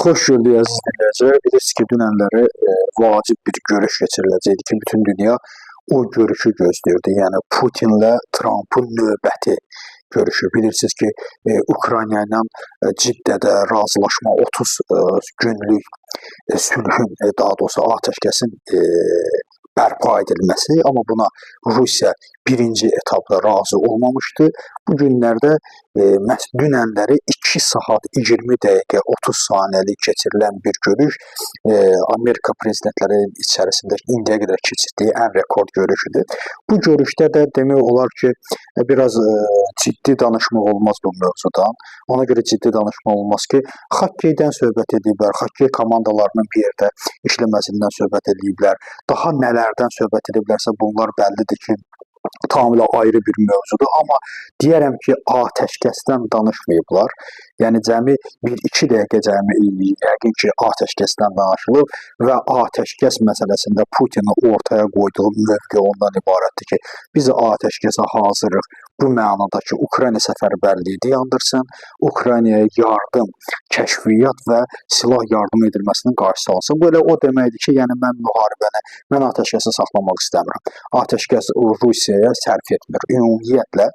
Xoş gördük əziz dinləyicilər. Bilirsiniz ki, dünənləri vacib bir görüş keçiriləcəkdi ki, bütün dünya o görüşü gözləyirdi. Yəni Putinlə Trampın növbəti görüşü. Bilirsiniz ki, Ukrayna ilə Ciddədə razılaşma 30 günlük sülhün, daha doğrusu atəşkəsin bərpa edilməsi, amma buna Rusiya birinci etapda razı olmamışdı. Bu günlərdə məhz dünənləri 2 saat 20 dəqiqə 30 saniyəlik keçirilən bir görüş Amerika prezidentləri içərisində indiyə qədər keçirdiyi ən rekord görüşüdür. Bu görüşdə də demək olar ki, biraz ciddi danışmaq olmaz bu mövzudan. Ona görə ciddi danışmaq olmaz ki, xokkeydən söhbət ediblər, xokkey komandalarının bir yerdə işləməsindən söhbət ediblər. Daha nələrdən söhbət ediblərsə bunlar bəllidir ki, tamamilə ayrı bir mövzudur. Amma deyərəm ki, atəşkəsdən danışmayıblar. Yəni cəmi 1-2 dəqiqə cəmi yəqin ki, atəşkəsdən danışılıb və atəşkəs məsələsində Putinin ortaya qoyduğu mövqe ondan ibarətdir ki, biz atəşkəsə hazırıq. Bu mənada ki, Ukrayna səfərbərliyi dayandırsın, Ukraynaya yardım, kəşfiyyat və silah yardım edilməsinin qarşısı alsın. Bu elə o deməkdir ki, yəni mən müharibəni, mən atəşkəsi saxlamaq istəmirəm. Atəşkəs Rusiyaya sərf etmir. Ümumiyyətlə,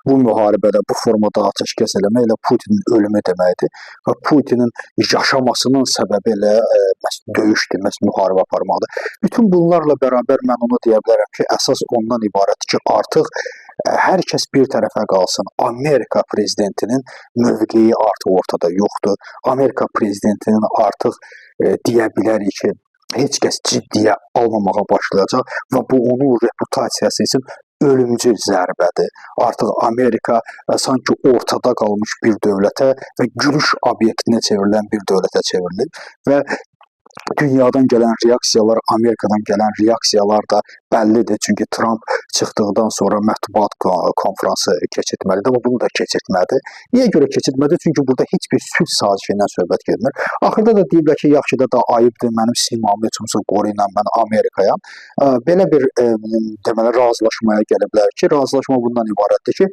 bu müharibədə bu formada atəşkəs eləmək elə Putinin ölümü deməkdir. Və Putinin yaşamasının səbəbi elə döyüşdür, müharibə aparmaqdır. Bütün bunlarla bərabər mən onu deyə bilərəm ki, əsas ondan ibarətdir ki, artıq hər kəs bir tərəfə qalsın. Amerika prezidentinin mövqeyi artıq ortada yoxdur. Amerika prezidentinin artıq deyə bilərik ki, heç kəs ciddiyə almamağa başlayacaq və bu onun reputasiyası üçün ölümcül zərbədir. Artıq Amerika sanki ortada qalmış bir dövlətə və gülüş obyektinə çevrilən bir dövlətə çevrilir və dünyadan gələn reaksiyalar, Amerikadan gələn reaksiyalar da bəllidir. Çünki Trump çıxdıqdan sonra mətbuat konfransı keçirtməlidir, amma bunu da keçirtmədi. Niyə görə keçirtmədi? Çünki burada heç bir sülh sazişindən söhbət getmir. Axırda da deyiblər ki, yaxşı da ayıbdır, mənim simamı heç olmasa qoruyuram, mən Amerikayam. Belə bir deməli razılaşmaya gəliblər ki, razılaşma bundan ibarətdir ki,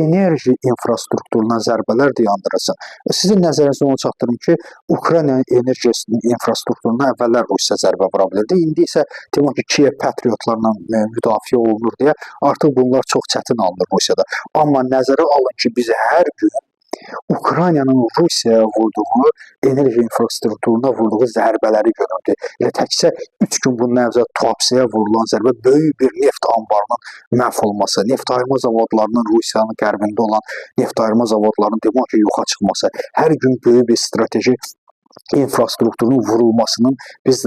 enerji infrastrukturuna zərbələr dayandırılsın. Sizin nəzərinizə onu çatdırım ki, Ukrayna enerji infrastrukturuna əvvəllər Rusiya zərbə vura bilirdi. İndi isə demək ki, Kiyev patriotlarla müdafiə olunur deyə artıq bunlar çox çətin alınır Rusiyada. Amma nəzərə alın ki, biz hər gün Ukraynanın Rusiyaya vurduğu, enerji infrastrukturuna vurduğu zərbələri görürdük. Elə təkcə 3 gün bundan əvvəl Tuapseyə vurulan zərbə böyük bir neft anbarının məhv olması, neft ayırma zavodlarının Rusiyanın qərbində olan neft ayırma zavodlarının demək ki, yoxa çıxması, hər gün böyük bir strateji infrastrukturun vurulmasının biz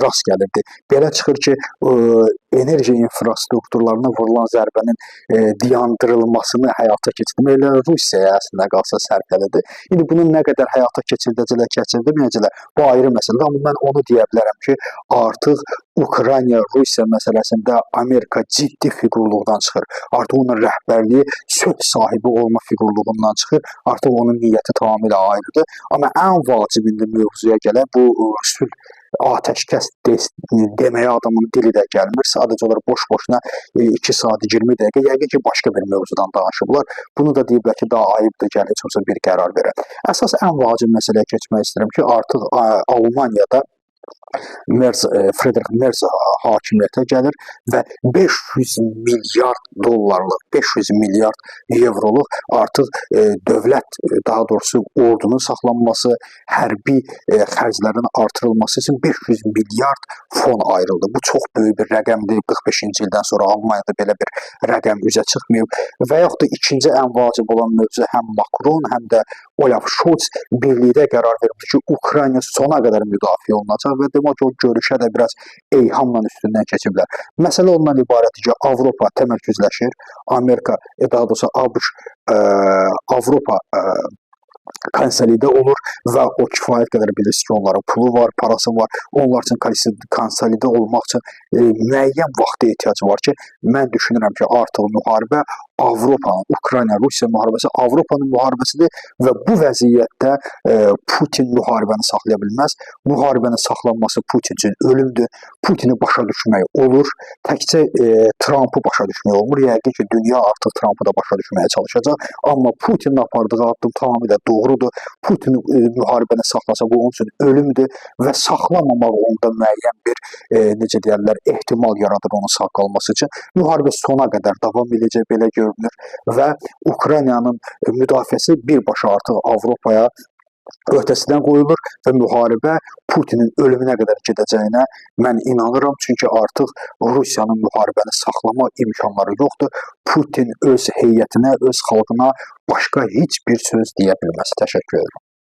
rast gəlirdi. Belə çıxır ki, enerji infrastrukturlarına vurulan zərbənin dayandırılmasını həyata keçirmək elə Rusiyaya əslində qalsa sərfəlidir. İndi bunun nə qədər həyata keçirdəcəklər, bu ayrı məsələdir. Amma mən onu deyə bilərəm ki, artıq Ukrayna-Rusiya məsələsində Amerika ciddi fiqurluqdan çıxır. Artıq onun rəhbərliyi sülh sahibi olma fiqurluğundan çıxır. Artıq onun niyyəti tamamilə ayrıdır. Amma ən vacibində mövzuya gələn bu sülh atəşkəs deməyə adamın dili də gəlmir. Sadəcə olaraq boş-boşuna 2 saat 20 dəqiqə yəqin ki, başqa bir mövzudan danışıblar. Bunu da deyiblər ki, daha ayıbdır, gəl heç olsa bir qərar verək. Əsas ən vacib məsələyə keçmək istəyirəm ki, artıq Almaniyada Friedrich Merz hakimiyyətə gəlir və 500 milyard dollarlıq, 500 milyard evroluq artıq dövlət, daha doğrusu ordunun saxlanması, hərbi xərclərin artırılması üçün 500 milyard fon ayrıldı. Bu çox böyük bir rəqəmdir. 45-ci ildən sonra Almaniyada belə bir rəqəm üzə çıxmayıb. Və yaxud da ikinci ən vacib olan mövzu həm Macron, həm də Olaf Scholz birlikdə qərar vermiş ki, Ukrayna sona qədər müdafiə olunacaq və demək ki, o görüşə də biraz eyhamla üstündən keçiblər. Məsələ ondan ibarətdir ki, Avropa təmərküzləşir, Amerika, daha doğrusu ABŞ, Avropa konsolidə olur və o kifayət qədər bilirsiniz ki, onların pulu var, parası var. Onlar üçün konsolidə olmaq üçün müəyyən vaxta ehtiyac var ki, mən düşünürəm ki, artıq müharibə Avropanın, Ukrayna-Rusiya müharibəsi Avropanın müharibəsidir və bu vəziyyətdə Putin müharibəni saxlaya bilməz. Müharibənin saxlanması Putin üçün ölümdür. Putini başa düşmək olur. Təkcə Trumpı başa düşmək olmur. Yəqin ki, dünya artıq Trumpı da başa düşməyə çalışacaq. Amma Putinin apardığı addım tamamilə doğrudur. Putin müharibəni saxlasa bu onun üçün ölümdür və saxlamamaq onda müəyyən bir necə deyirlər, ehtimal yaradır onun sağ qalması üçün. Müharibə sona qədər davam edəcək belə görünür və Ukraynanın müdafiəsi birbaşa artıq Avropaya öhdəsindən qoyulur və müharibə Putinin ölümünə qədər gedəcəyinə mən inanıram. Çünki artıq Rusiyanın müharibəni saxlama imkanları yoxdur. Putin öz heyətinə, öz xalqına başqa heç bir söz deyə bilməz. Təşəkkür edirəm.